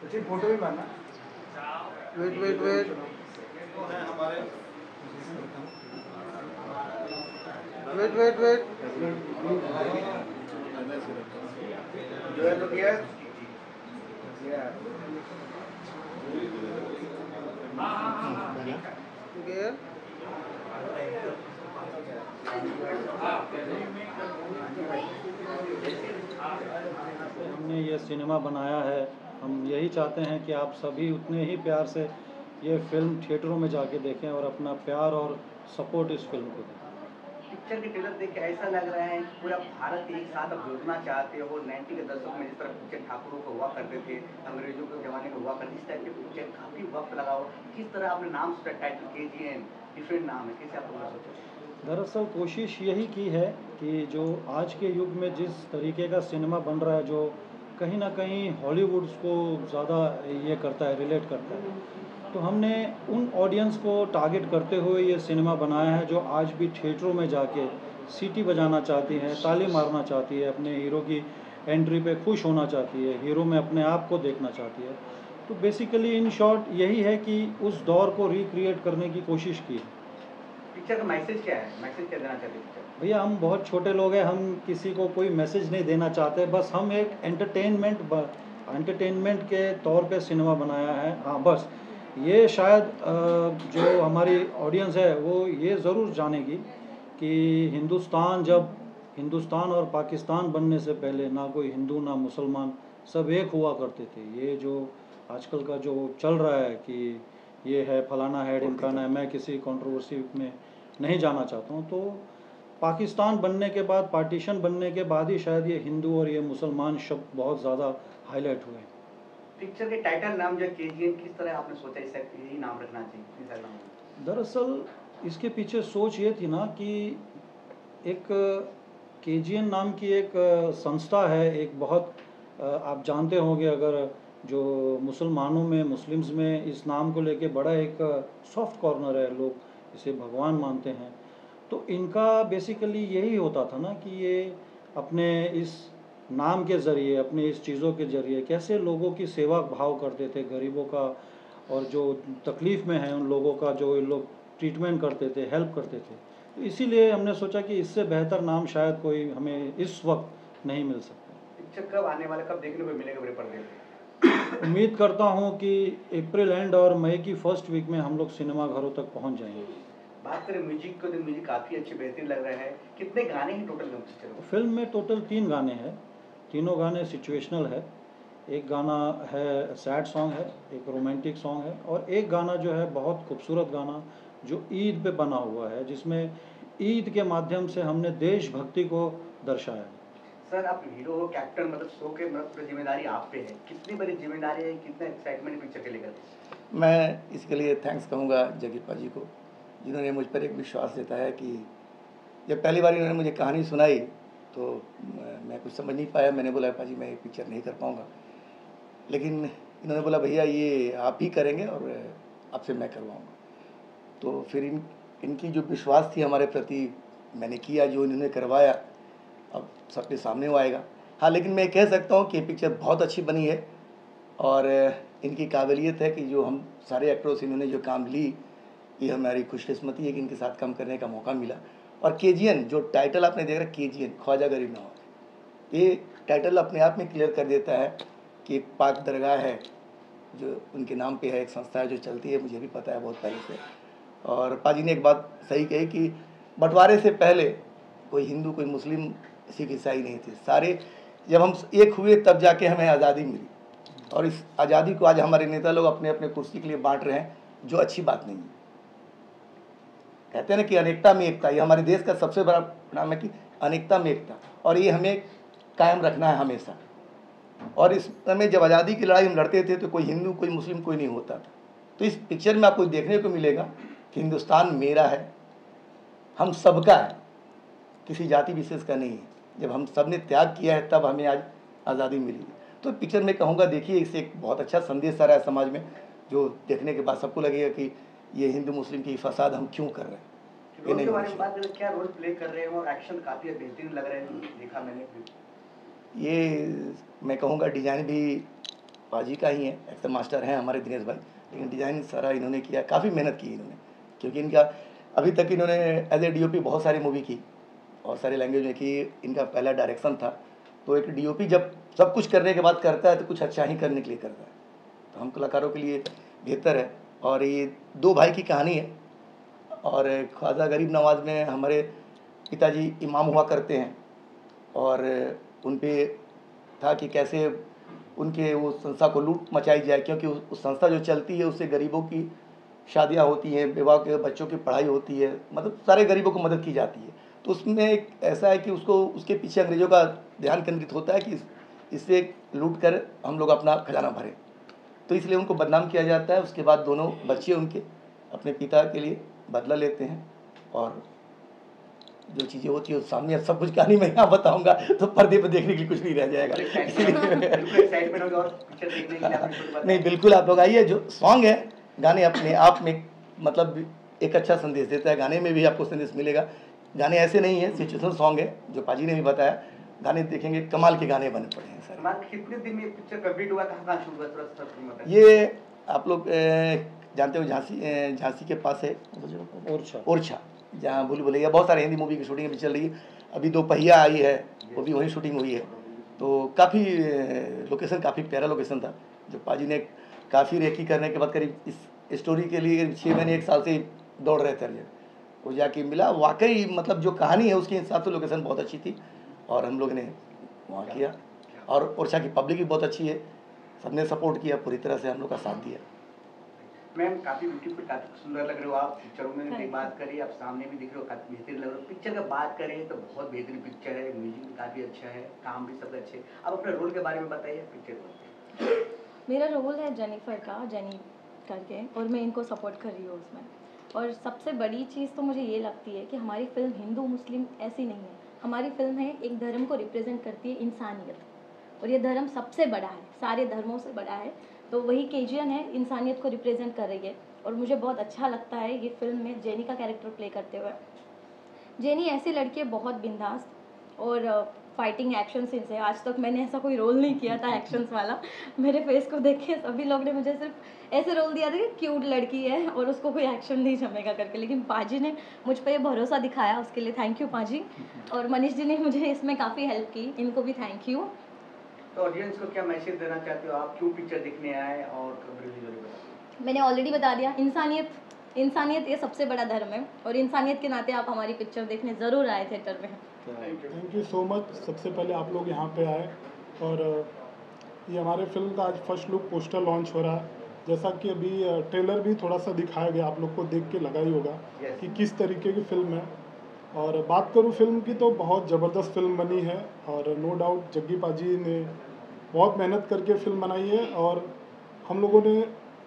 Photo भी मारना। Wait wait wait wait wait wait Joel, look here. Yeah. Here. हमने ये सिनेमा बनाया है, हम यही चाहते हैं कि आप सभी उतने ही प्यार से ये फिल्म थिएटरों में जाके देखें और अपना प्यार और सपोर्ट इस फिल्म को दें। पिक्चर के ट्रेलर देख के ऐसा लग रहा है कि पूरा भारत एक साथ अब जुड़ना चाहते हो। 90 के दशक में जिस तरह पिक्चर ठाकुरों को हुआ करते थे, अंग्रेजों के ज़माने में हुआ करते, इस टाइप के पिक्चर काफ़ी वक्त लगा हो। किस तरह आपने नाम सोचा, टाइटल केजीएन डिफरेंट नाम है, कैसे आप लोगों ने सोचा? दरअसल कोशिश यही की है कि जो आज के युग में जिस तरीके का सिनेमा बन रहा है, जो कहीं ना कहीं हॉलीवुड को ज़्यादा ये करता है, रिलेट करता है, तो हमने उन ऑडियंस को टारगेट करते हुए ये सिनेमा बनाया है जो आज भी थिएटरों में जाके सीटी बजाना चाहती है, ताली मारना चाहती है, अपने हीरो की एंट्री पे खुश होना चाहती है, हीरो में अपने आप को देखना चाहती है। तो बेसिकली इन शॉर्ट यही है कि उस दौर को रिक्रिएट करने की कोशिश की। पिक्चर का मैसेज क्या है, मैसेज क्या देना चाहते हैं पिक्चर? भैया हम बहुत छोटे लोग हैं, हम किसी को कोई मैसेज नहीं देना चाहते, बस हम एक एंटरटेनमेंट के तौर पे सिनेमा बनाया है। हाँ बस ये शायद जो हमारी ऑडियंस है वो ये ज़रूर जानेगी कि हिंदुस्तान और पाकिस्तान बनने से पहले ना कोई हिंदू ना मुसलमान, सब एक हुआ करते थे। ये जो आजकल का जो चल रहा है कि ये है फलाना है ढिमकाना है, मैं किसी कंट्रोवर्सी में नहीं जाना चाहता हूँ। तो पाकिस्तान बनने के बाद, पार्टीशन बनने के बाद ही शायद ये हिंदू और ये मुसलमान शब्द बहुत ज़्यादा हाईलाइट हुए। पिक्चर के टाइटल नाम जो केजीएन, किस तरह आपने सोचा इसे यही नाम रखना चाहिए, किस तरह नाम? दरअसल इसके पीछे सोच ये थी ना कि एक केजीएन नाम की एक संस्था है, एक बहुत आप जानते होंगे, अगर जो मुसलमानों में, मुस्लिम्स में इस नाम को लेके बड़ा एक सॉफ्ट कॉर्नर है, लोग इसे भगवान मानते हैं। तो इनका बेसिकली यही होता था ना कि ये अपने इस नाम के ज़रिए, अपने इस चीज़ों के ज़रिए कैसे लोगों की सेवा भाव करते थे, गरीबों का और जो तकलीफ़ में हैं उन लोगों का जो ये लोग ट्रीटमेंट करते थे, हेल्प करते थे। तो इसीलिए हमने सोचा कि इससे बेहतर नाम शायद कोई हमें इस वक्त नहीं मिल सकता। पिक्चर कब आने वाला, कब देखने को मिलेगा बड़े पर्दे पे? उम्मीद करता हूँ कि अप्रैल एंड और मई की फर्स्ट वीक में हम लोग सिनेमा घरों तक पहुँच जाएंगे। बात करें म्यूजिक को, तो म्यूजिक काफ़ी अच्छे बेहतरीन लग रहे हैं। कितने गाने हैं टोटल पिक्चर में? फिल्म में टोटल 3 गाने हैं, तीनों गाने सिचुएशनल है। एक गाना है सैड सॉन्ग है, एक रोमांटिक सॉन्ग है और एक गाना जो है बहुत खूबसूरत गाना जो ईद पे बना हुआ है, जिसमें ईद के माध्यम से हमने देशभक्ति को दर्शाया है। सर आप हीरो हो, कैप्टन, मतलब शो के मतलब पूरी जिम्मेदारी आप पे है। कितनी बड़ी जिम्मेदारी है, कितना एक्साइटमेंट पिक्चर के लेकर? मैं इसके लिए थैंक्स कहूँगा जगीर जी को, जिन्होंने मुझ पर एक विश्वास जताया कि जब पहली बार इन्होंने मुझे कहानी सुनाई तो मैं कुछ समझ नहीं पाया। मैंने बोला पाजी मैं ये पिक्चर नहीं कर पाऊँगा, लेकिन इन्होंने बोला भैया ये आप ही करेंगे और आपसे मैं करवाऊँगा। तो फिर इनकी जो विश्वास थी हमारे प्रति, मैंने किया, जो इन्होंने करवाया अब सबके सामने वो आएगा। हाँ, लेकिन मैं कह सकता हूँ कि पिक्चर बहुत अच्छी बनी है और इनकी काबिलियत है कि जो हम सारे एक्टरों से इन्होंने जो काम ली, ये हमारी खुशकिस्मती है कि इनके साथ काम करने का मौका मिला। और केजीएन जो टाइटल आपने देख रहा, केजीएन ख्वाजा गरीब नवाज, ये टाइटल अपने आप में क्लियर कर देता है कि एक पाक दरगाह है जो उनके नाम पे है, एक संस्था है जो चलती है, मुझे भी पता है बहुत पहले से। और पाजी ने एक बात सही कही कि बंटवारे से पहले कोई हिंदू, कोई मुस्लिम, सिख, ईसाई नहीं थे, सारे जब हम एक हुए तब जाके हमें आज़ादी मिली। और इस आज़ादी को आज हमारे नेता लोग अपने अपने कुर्सी के लिए बांट रहे हैं, जो अच्छी बात नहीं है। कहते हैं ना कि अनेकता में एकता, ये हमारे देश का सबसे बड़ा नाम है कि अनेकता में एकता, और ये हमें कायम रखना है हमेशा। और इस समय जब आज़ादी की लड़ाई हम लड़ते थे तो कोई हिंदू, कोई मुस्लिम, कोई नहीं होता था। तो इस पिक्चर में आपको देखने को मिलेगा कि हिंदुस्तान मेरा है, हम सबका है, किसी जाति विशेष का नहीं है। जब हम सब ने त्याग किया है तब हमें आज आज़ादी मिली। तो पिक्चर में कहूँगा देखिए, इससे एक बहुत अच्छा संदेश आ रहा है समाज में, जो देखने के बाद सबको लगेगा कि ये हिंदू मुस्लिम की फसाद हम क्यों कर रहे हैं। रोल के बारे में बात करें, क्या रोल प्ले कर रहे हैं और एक्शन काफ़ी बेहतरीन लग रहे हैं, देखा मैंने। ये मैं कहूँगा डिजाइन भी पाजी का ही है, एक्टर मास्टर हैं हमारे दिनेश भाई, लेकिन डिज़ाइन सारा इन्होंने किया, काफ़ी मेहनत की इन्होंने, क्योंकि इनका अभी तक इन्होंने एज ए DOP बहुत सारी मूवी की, बहुत सारी लैंग्वेज में की, इनका पहला डायरेक्शन था। तो एक DOP जब सब कुछ करने के बाद करता है तो कुछ अच्छा ही करने के लिए करता है, तो हम कलाकारों के लिए बेहतर है। और ये 2 भाई की कहानी है, और ख्वाजा गरीब नवाज़ में हमारे पिताजी इमाम हुआ करते हैं, और उन पे था कि कैसे उनके वो संस्था को लूट मचाई जाए, क्योंकि उस संस्था जो चलती है उससे गरीबों की शादियां होती हैं, विवाह के बच्चों की पढ़ाई होती है, मतलब सारे गरीबों को मदद की जाती है। तो उसमें एक ऐसा है कि उसको उसके पीछे अंग्रेज़ों का ध्यान केंद्रित होता है कि इससे लूट कर हम लोग अपना खजाना भरें, तो इसलिए उनको बदनाम किया जाता है। उसके बाद दोनों बच्चे उनके अपने पिता के लिए बदला लेते हैं, और जो चीज़ें होती है उस सामने सब कुछ कहानी मैं यहाँ बताऊंगा तो पर्दे पर देखने के लिए कुछ नहीं रह जाएगा। एक्साइटमेंट होगा और पिक्चर देखने के लिए आपने खुद बताया। नहीं, बिल्कुल आप लोग आइए। जो सॉन्ग है, गाने अपने आप में मतलब एक अच्छा संदेश देता है, गाने में भी आपको संदेश मिलेगा। गाने ऐसे नहीं है, सिचुएशनल सॉन्ग है, जो पाजी ने भी बताया। गाने देखेंगे, कमाल के गाने बने पड़े हैं सारे। मान कितने दिन में पिक्चर कंप्लीट हुआ, कहाँ शूट हुआ, थोड़ा सा बताइए। ये आप लोग जानते हो झांसी के पास है ओरछा, जहाँ भूल भुलैया, बहुत सारे हिंदी मूवी की शूटिंग अभी चल रही है। अभी 2 पहिया आई है, वो भी वहीं शूटिंग हुई है। तो काफ़ी लोकेशन काफ़ी प्यारा लोकेशन था, जो पाजी ने काफ़ी रेकी करने के बाद करीब इस स्टोरी के लिए 6 महीने 1 साल से दौड़ रहे थे। वो जाके मिला, वाकई मतलब जो कहानी है उसके हिसाब से लोकेशन बहुत अच्छी थी, और हम लोग ने वहाँ किया। और ओरछा की पब्लिक भी बहुत अच्छी है, सबने सपोर्ट किया, पूरी तरह से हम लोग का साथ दिया। मैम काफ़ी ब्यूटीफुल, काफ़ी सुंदर लग रहे हो आप। पिक्चरों में भी बात करिए, आप सामने भी दिख रहे हो, काफ़ी बेहतरीन लग रहे हो। पिक्चर का बात करें तो बहुत बेहतरीन पिक्चर है, म्यूजिक भी काफ़ी अच्छा है, काम भी सब अच्छे। अब अपने रोल के बारे में बताइए पिक्चर। मेरा रोल है जेनिफर का, जेनी करके, और मैं इनको सपोर्ट कर रही हूँ उसमें। और सबसे बड़ी चीज़ तो मुझे ये लगती है कि हमारी फ़िल्म हिंदू मुस्लिम ऐसी नहीं है, हमारी फ़िल्म है एक धर्म को रिप्रेजेंट करती है, इंसानियत। और ये धर्म सबसे बड़ा है, सारे धर्मों से बड़ा है। तो वही केजीएन है, इंसानियत को रिप्रेजेंट कर रही है। और मुझे बहुत अच्छा लगता है ये फिल्म में जेनी का कैरेक्टर प्ले करते हुए। जेनी ऐसी लड़की है बहुत बिंदास, और फाइटिंग एक्शन सीन्स है। आज तक मैंने ऐसा कोई रोल नहीं किया था एक्शंस वाला। मेरे फेस को देख के सभी लोग ने मुझे सिर्फ ऐसे रोल दिया था कि क्यूट लड़की है और उसको कोई एक्शन नहीं जमेगा करके, लेकिन पाजी ने मुझ पर ये भरोसा दिखाया, उसके लिए थैंक यू पाजी। और मनीष जी ने मुझे इसमें काफ़ी हेल्प की, इनको भी थैंक यू। तो ऑडियंस को क्या मैसेज देना चाहते हो आप, क्यों पिक्चर देखने आए और कब रिलीज हो रही है? मैंने ऑलरेडी बता दिया, इंसानियत ये सबसे बड़ा धर्म है, और इंसानियत के नाते आप हमारी पिक्चर देखने ज़रूर आए थिएटर में। Thank you so much. सबसे पहले आप लोग यहाँ पे आए, और ये हमारे फिल्म का आज फर्स्ट लुक पोस्टर लॉन्च हो रहा है। जैसा कि अभी ट्रेलर भी थोड़ा सा दिखाया गया, आप लोग को देख के लगा ही होगा कि किस तरीके की फ़िल्म है। और बात करूँ फिल्म की तो बहुत ज़बरदस्त फिल्म बनी है, और नो डाउट जग्गी पाजी ने बहुत मेहनत करके फिल्म बनाई है, और हम लोगों ने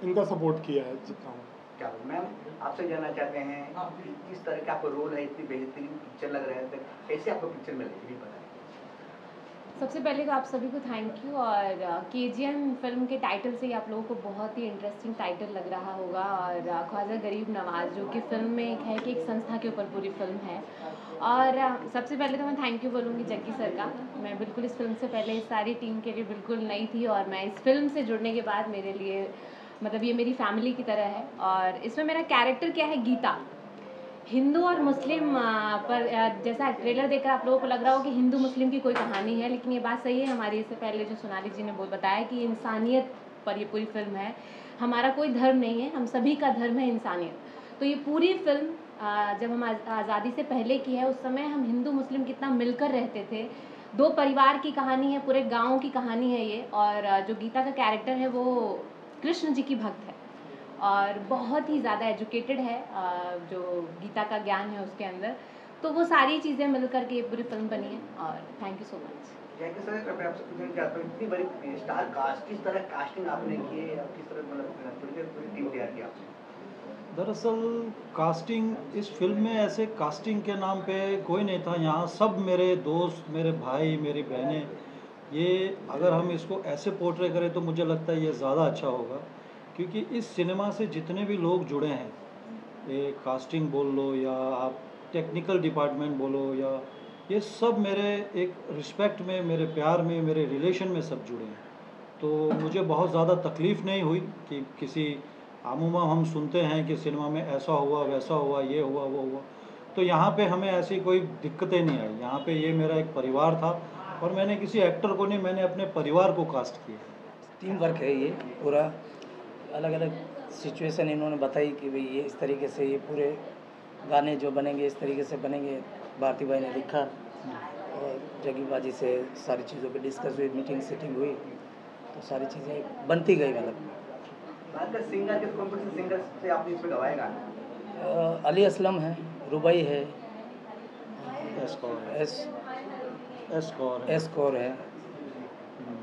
इनका सपोर्ट किया है जितना हो। क्या मैम आपसे जानना चाहते हैं कि किस तरह का आपका रोल है, इतनी बेहतरीन पिक्चर लग रहा है, तो कैसे आपको पिक्चर मिली, ये भी बताएं। सबसे पहले तो आप सभी को थैंक यू। और केजीएन फिल्म के टाइटल से ही आप लोगों को बहुत ही इंटरेस्टिंग टाइटल लग रहा होगा। और ख्वाजा गरीब नवाज़ जो कि फ़िल्म में एक है कि एक संस्था के ऊपर पूरी फिल्म है। और सबसे पहले तो मैं थैंक यू बोलूँगी जग्गी सर का। मैं बिल्कुल इस फिल्म से पहले इस सारी टीम के लिए बिल्कुल नई थी, और मैं इस फिल्म से जुड़ने के बाद मेरे लिए मतलब ये मेरी फैमिली की तरह है। और इसमें मेरा कैरेक्टर क्या है, गीता। हिंदू और मुस्लिम पर जैसा ट्रेलर देखकर आप लोगों को लग रहा हो कि हिंदू मुस्लिम की कोई कहानी है, लेकिन ये बात सही है। हमारी इससे पहले जो सोनाली जी ने बताया कि इंसानियत पर ये पूरी फिल्म है। हमारा कोई धर्म नहीं है, हम सभी का धर्म है इंसानियत। तो ये पूरी फिल्म जब हम आज़ादी से पहले की है, उस समय हम हिंदू मुस्लिम कितना मिलकर रहते थे। 2 परिवार की कहानी है, पूरे गाँव की कहानी है ये। और जो गीता का कैरेक्टर है वो कृष्ण जी की भक्त है, और बहुत ही ज़्यादा एजुकेटेड है, जो गीता का ज्ञान है उसके अंदर। तो वो सारी चीज़ें मिल कर के पूरी फिल्म बनी है। और थैंक यू सो मच। जैसे सर मैं आपसे पूछना चाहता हूँ, इतनी बड़ी स्टार कास्ट, किस तरह कास्टिंग आपने की है, और किस तरह मतलब पूरी टीम तैयार किया आपने? दरअसल कास्टिंग इस फिल्म में ऐसे कास्टिंग के नाम पे कोई नहीं था। यहाँ सब मेरे दोस्त, मेरे भाई, मेरी बहनें। ये अगर हम इसको ऐसे पोर्ट्रे करें तो मुझे लगता है ये ज़्यादा अच्छा होगा, क्योंकि इस सिनेमा से जितने भी लोग जुड़े हैं, ये कास्टिंग बोल लो या आप टेक्निकल डिपार्टमेंट बोलो, या ये सब मेरे एक रिस्पेक्ट में, मेरे प्यार में, मेरे रिलेशन में सब जुड़े हैं। तो मुझे बहुत ज़्यादा तकलीफ़ नहीं हुई कि किसी आमूमा हम सुनते हैं कि सिनेमा में ऐसा हुआ वैसा हुआ ये हुआ वो हुआ, तो यहाँ पे हमें ऐसी कोई दिक्कतें नहीं आई। यहाँ पे ये मेरा एक परिवार था और मैंने किसी एक्टर को नहीं, मैंने अपने परिवार को कास्ट किया। टीम वर्क है ये पूरा, अलग अलग सिचुएशन इन्होंने बताई कि भाई ये इस तरीके से ये पूरे गाने जो बनेंगे इस तरीके से बनेंगे। भारती भाई ने लिखा और जगीबाजी से सारी चीज़ों पे डिस्कस हुई, मीटिंग सेटिंग हुई, तो सारी चीज़ें बनती गई। मतलब बात कर सिंगर के, कौन कौन से सिंगर से आपने इसमें गवाए गाने? अली असलम है, रुबाई है, एस्कॉर है, एस एस्कॉर है। एस कौर है।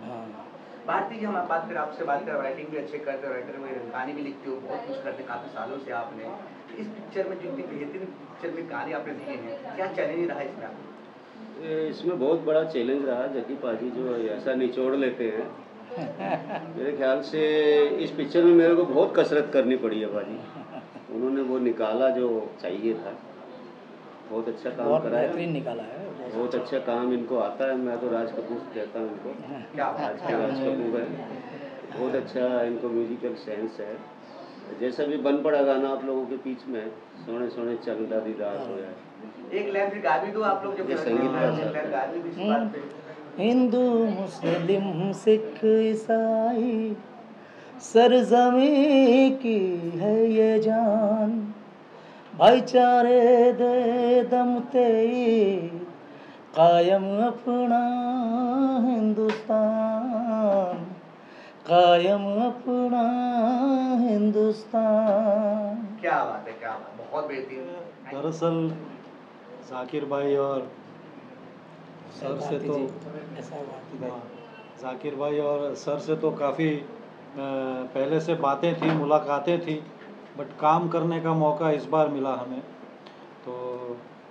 हाँ, भारती जी, हम बात करें आपसे, बात करें राइटिंग भी अच्छे करते हो, राइटर में गाने भी लिखते हो, बहुत कुछ करते काफ़ी सालों से आपने। तो इस पिक्चर में जो इतनी बेहतरीन पिक्चर में गाने आपने दिए हैं, क्या चैलेंज रहा इसमें आपको? इसमें बहुत बड़ा चैलेंज रहा। जकी पाजी जो ऐसा निचोड़ लेते हैं मेरे ख्याल से इस पिक्चर में मेरे को बहुत कसरत करनी पड़ी है पाजी। उन्होंने वो निकाला जो चाहिए था, बहुत अच्छा काम बहुत करा है, बेहतरीन निकाला है। बहुत अच्छा काम इनको आता है। मैं तो राज कपूर कहता हूँ इनको, क्या आज के राज कपूर है। बहुत अच्छा इनको म्यूजिकल सेंस है। जैसा भी बन पड़ा गाना आप लोगों के बीच में, सोने सोने चंदा दीदार हो जाए, एक लाइन भी गा भी दो आप लोग, जब ये संगीत का एक लाइन गा भी इस बात पे। हिंदू मुस्लिम सिख ईसाई सरजमी की है ये जान, भाईचारे दे दम तेई कायम अपना हिंदुस्तान, कायम अपना हिंदुस्तान। क्या बात है, क्या बात, बहुत बेहतरीन। दरअसल जाकिर भाई और सर से तो ऐसा भारती भाई। हाँ, जाकिर भाई और सर से तो काफ़ी पहले से बातें थी, मुलाकातें थी, बट काम करने का मौका इस बार मिला हमें। तो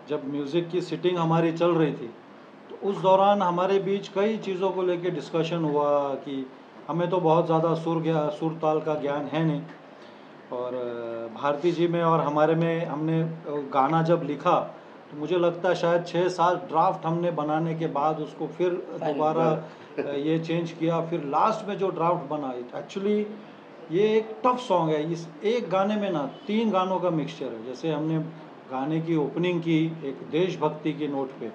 जब म्यूज़िक की सिटिंग हमारी चल रही थी तो उस दौरान हमारे बीच कई चीज़ों को लेके डिस्कशन हुआ कि हमें तो बहुत ज़्यादा सुर ताल का ज्ञान है नहीं, और भारती जी में और हमारे में हमने गाना जब लिखा तो मुझे लगता है शायद 6-7 ड्राफ्ट हमने बनाने के बाद उसको फिर दोबारा ये चेंज किया, फिर लास्ट में जो ड्राफ्ट बना, एक्चुअली ये एक टफ सॉन्ग है। इस एक गाने में ना 3 गानों का मिक्सचर है। जैसे हमने गाने की ओपनिंग की एक देशभक्ति के नोट पे,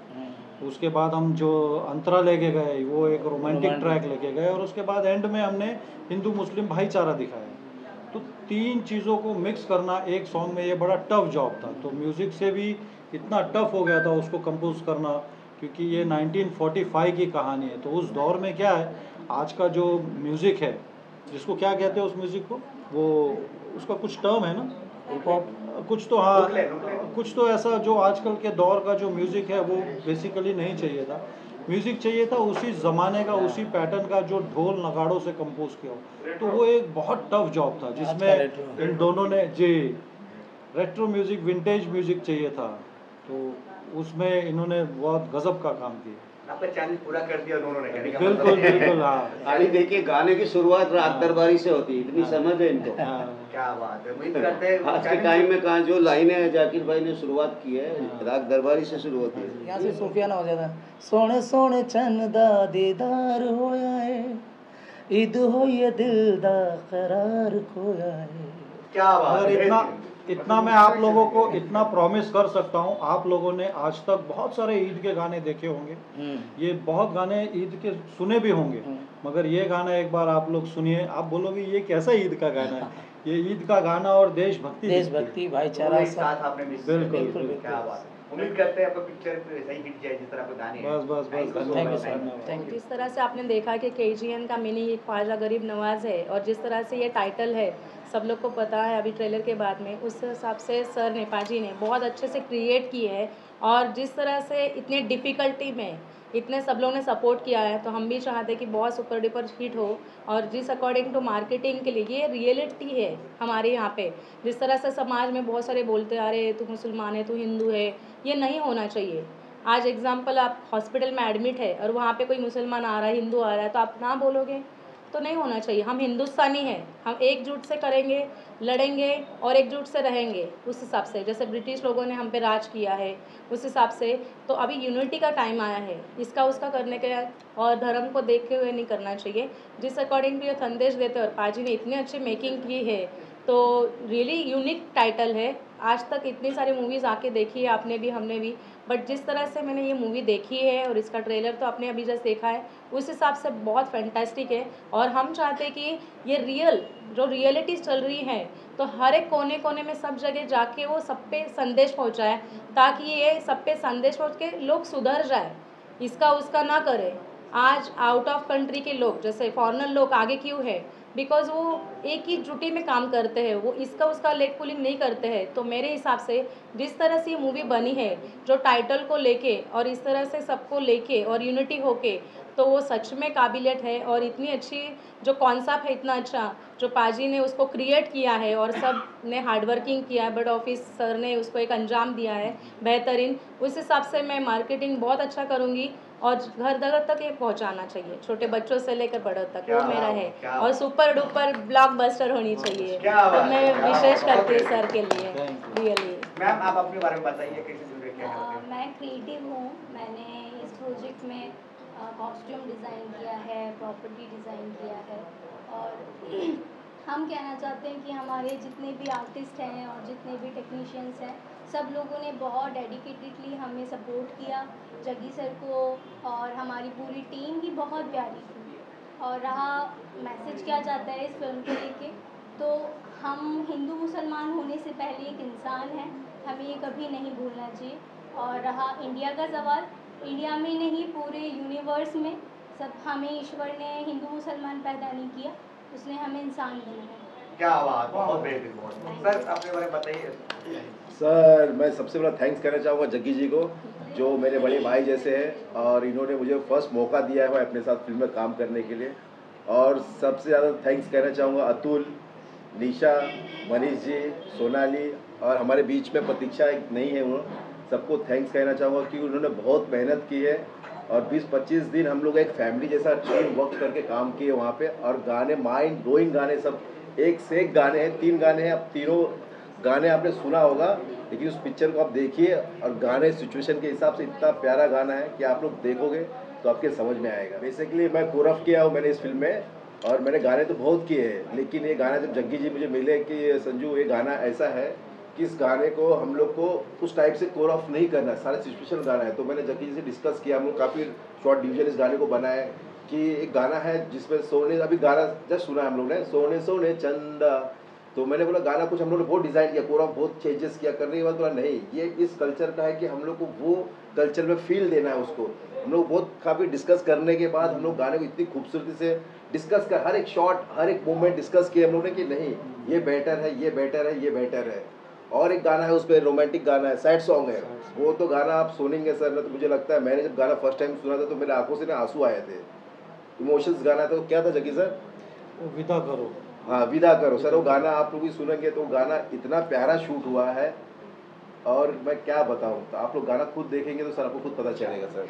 उसके बाद हम जो अंतरा लेके गए वो एक रोमांटिक ट्रैक लेके गए, और उसके बाद एंड में हमने हिंदू मुस्लिम भाईचारा दिखाया। तो 3 चीज़ों को मिक्स करना एक सॉन्ग में ये बड़ा टफ जॉब था। तो म्यूज़िक से भी इतना टफ हो गया था उसको कंपोज करना, क्योंकि ये 1945 की कहानी है। तो उस दौर में क्या है, आज का जो म्यूज़िक है, जिसको क्या कहते हैं उस म्यूज़िक को, वो उसका कुछ टर्म है ना, हिप हॉप कुछ तो हाँ, कुछ तो ऐसा जो आजकल के दौर का जो म्यूज़िक है वो बेसिकली नहीं चाहिए था। म्यूज़िक चाहिए था उसी ज़माने का, उसी पैटर्न का, जो ढोल नगाड़ों से कंपोज किया हो। तो वो एक बहुत टफ जॉब था जिसमें इन दोनों ने जी रेट्रो म्यूज़िक, विंटेज म्यूज़िक चाहिए था। तो उसमें इन्होंने बहुत गजब का काम किया। आपका चैलेंज पूरा कर दिया दोनों ने, कहने का बिल्कुल मतलब है। बिल्कुल हाँ अरे देखिए गाने की शुरुआत राग दरबारी से होती है, इतनी समझ है इनको। हाँ। क्या बात है, उम्मीद करते हैं आज के टाइम में कहाँ जो लाइनें जाकिर भाई ने शुरुआत की है, राग दरबारी से शुरू होती है। यहाँ से सूफियाना हो जाता, सोने सोने चंद दा दीदार होया है, ईद होइए दिल दा करार खोया है। क्या बात अगर है। इतना मैं आप लोगों को इतना प्रॉमिस कर सकता हूँ, आप लोगों ने आज तक बहुत सारे ईद के गाने देखे होंगे, ये बहुत गाने ईद के सुने भी होंगे, मगर ये गाना एक बार आप लोग सुनिए, आप बोलोगे ये कैसा ईद का गाना है। ये ईद का गाना और देशभक्ति देशभक्ति भाईचारा दोनों एक सब। साथ आपने मिस बिल्कुल, किया। बिल्कुल। क्या बात है, उम्मीद करते हैं आपका पिक्चर वैसा ही हिट जाए जिस तरह आपके गाने हैं। बस बस Thank बस you so thank you much. Sir, thank you. जिस तरह से आपने देखा कि KGN का मीनिंग एक ख्वाजा गरीब नवाज है, और जिस तरह से ये टाइटल है सब लोग को पता है अभी ट्रेलर के बाद में, उस हिसाब से सर नेपाजी ने बहुत अच्छे से क्रिएट की है। और जिस तरह से इतने डिफ़िकल्टी में इतने सब लोगों ने सपोर्ट किया है, तो हम भी चाहते हैं कि बहुत सुपर डुपर हिट हो। और जिस अकॉर्डिंग टू मार्केटिंग के लिए ये रियलिटी है हमारे यहाँ पे, जिस तरह से समाज में बहुत सारे बोलते आ रहे हैं तू मुसलमान है, तू हिंदू है, ये नहीं होना चाहिए। आज एग्जाम्पल आप हॉस्पिटल में एडमिट है और वहाँ पे कोई मुसलमान आ रहा है, हिंदू आ रहा है, तो आप ना बोलोगे, तो नहीं होना चाहिए। हम हिंदुस्तानी हैं, हम एकजुट से करेंगे, लड़ेंगे और एकजुट से रहेंगे उस हिसाब से। जैसे ब्रिटिश लोगों ने हम पे राज किया है उस हिसाब से, तो अभी यूनिटी का टाइम आया है, इसका उसका करने के और धर्म को देखते हुए नहीं करना चाहिए। जिस अकॉर्डिंग भी ये संदेश देते हैं और पाजी ने इतनी अच्छी मेकिंग की है, तो रियली यूनिक टाइटल है। आज तक इतनी सारी मूवीज़ आके देखी है आपने भी, हमने भी, बट जिस तरह से मैंने ये मूवी देखी है और इसका ट्रेलर तो आपने अभी जस्ट देखा है, उस हिसाब से बहुत फैंटास्टिक है। और हम चाहते हैं कि ये रियल जो रियलिटीज़ चल रही है, तो हर एक कोने कोने में सब जगह जाके वो सब पे संदेश पहुंचाए, ताकि ये सब पे संदेश पहुंच के लोग सुधर जाए, इसका उसका ना करें। आज आउट ऑफ कंट्री के लोग, जैसे फॉरेनर लोग आगे क्यों है, बिकॉज़ वो एक ही जुटी में काम करते हैं, वो इसका उसका लेग पुलिंग नहीं करते हैं। तो मेरे हिसाब से जिस तरह से ये मूवी बनी है, जो टाइटल को लेके और इस तरह से सबको लेके और यूनिटी होके, तो वो सच में काबिलियत है। और इतनी अच्छी जो कॉन्सेप्ट है, इतना अच्छा जो पाजी ने उसको क्रिएट किया है और सब ने हार्डवर्किंग किया है, बट ऑफिस सर ने उसको एक अंजाम दिया है बेहतरीन। उस हिसाब से मैं मार्केटिंग बहुत अच्छा करूँगी और घर घर तक ये पहुंचाना चाहिए, छोटे बच्चों से लेकर बड़ों तक, वो मेरा है। और सुपर डुपर ब्लॉकबस्टर होनी चाहिए, तो मैं विशेष करती हूँ सर के लिए रियली। मैम आप अपने बारे में बताइए, कैसे जुड़े, क्या करते हैं? मैं क्रिएटिव हूँ। मैंने इस प्रोजेक्ट में कॉस्ट्यूम डिज़ाइन किया है, प्रॉपर्टी डिज़ाइन किया है, और हम कहना चाहते हैं कि हमारे जितने भी आर्टिस्ट हैं और जितने भी टेक्नीशियंस हैं, सब लोगों ने बहुत डेडिकेटेडली हमें सपोर्ट किया, जग्गी सर को, और हमारी पूरी टीम ही बहुत प्यारी थी। और रहा मैसेज क्या जाता है इस फिल्म को लेके, तो हम हिंदू मुसलमान होने से पहले एक इंसान है, हमें ये कभी नहीं भूलना चाहिए। और रहा इंडिया का सवाल, इंडिया में नहीं पूरे यूनिवर्स में सब हमें ईश्वर ने हिंदू मुसलमान पैदा नहीं किया, उसने हमें इंसान बनाया। क्या बात, बहुत बेहतरीन। सर अपने बारे में बताइए। सर मैं सबसे बड़ा थैंक्स करना चाहूँगा जग्गी जी को, जो मेरे बड़े भाई जैसे हैं, और इन्होंने मुझे फर्स्ट मौका दिया है अपने साथ फिल्म में काम करने के लिए। और सबसे ज़्यादा थैंक्स कहना चाहूँगा अतुल, निशा, मनीष जी, सोनाली, और हमारे बीच में प्रतीक्षा एक नहीं है, वो सबको थैंक्स कहना चाहूँगा कि उन्होंने बहुत मेहनत की है। और 20-25 दिन हम लोग एक फैमिली जैसा टीम वर्क करके काम किए वहाँ पे। और गाने माइंड ब्लोइंग गाने, सब एक से एक गाने हैं, 3 गाने हैं। अब तीनों गाने आपने सुना होगा, लेकिन उस पिक्चर को आप देखिए, और गाने सिचुएशन के हिसाब से इतना प्यारा गाना है कि आप लोग देखोगे तो आपके समझ में आएगा। बेसिकली मैं कोरफ किया हूँ मैंने इस फिल्म में, और मैंने गाने तो बहुत किए हैं, लेकिन ये गाना जब जग्गी जी मुझे मिले कि संजू ये गाना ऐसा है कि इस गाने को हम लोग को उस टाइप से कोर ऑफ नहीं करना है, सारा सिचुएशन गाना है। तो मैंने जग्गी जी से डिस्कस किया, हम लोग काफ़ी शॉर्ट डिवीजन इस गाने को बनाए कि एक गाना है जिसमें सोने, अभी गाना जस्ट सुना हम लोग ने, सोने सोने चंदा। तो मैंने बोला गाना कुछ हम लोग ने बहुत डिज़ाइन किया, कोर ऑफ बहुत चेंजेस किया, करने के बाद बोला नहीं ये इस कल्चर का है कि हम लोग को वो कल्चर में फील देना है उसको। हम लोग बहुत काफ़ी डिस्कस करने के बाद हम लोग गाने को इतनी खूबसूरती से डिस्कस कर, हर एक शॉट हर एक मोमेंट डिस्कस किए हम लोग ने कि नहीं ये बेटर है, ये बेटर है, ये बेटर है। और एक गाना है उस पर रोमांटिक गाना है, सैड सॉन्ग है, वो तो गाना आप सुनेंगे सर ना, तो मुझे लगता है मैंने जब गाना फर्स्ट टाइम सुना था तो मेरे आंखों से ना आंसू आए थे, इमोशंस गाना था। तो क्या था जग्गी सर? विदा करो। हाँ विदा करो सर, वो गाना आप लोग भी सुनेंगे तो गाना इतना प्यारा शूट हुआ है, और मैं क्या बताऊँ, तो आप लोग गाना खुद देखेंगे तो सर आपको खुद पता चलेगा सर।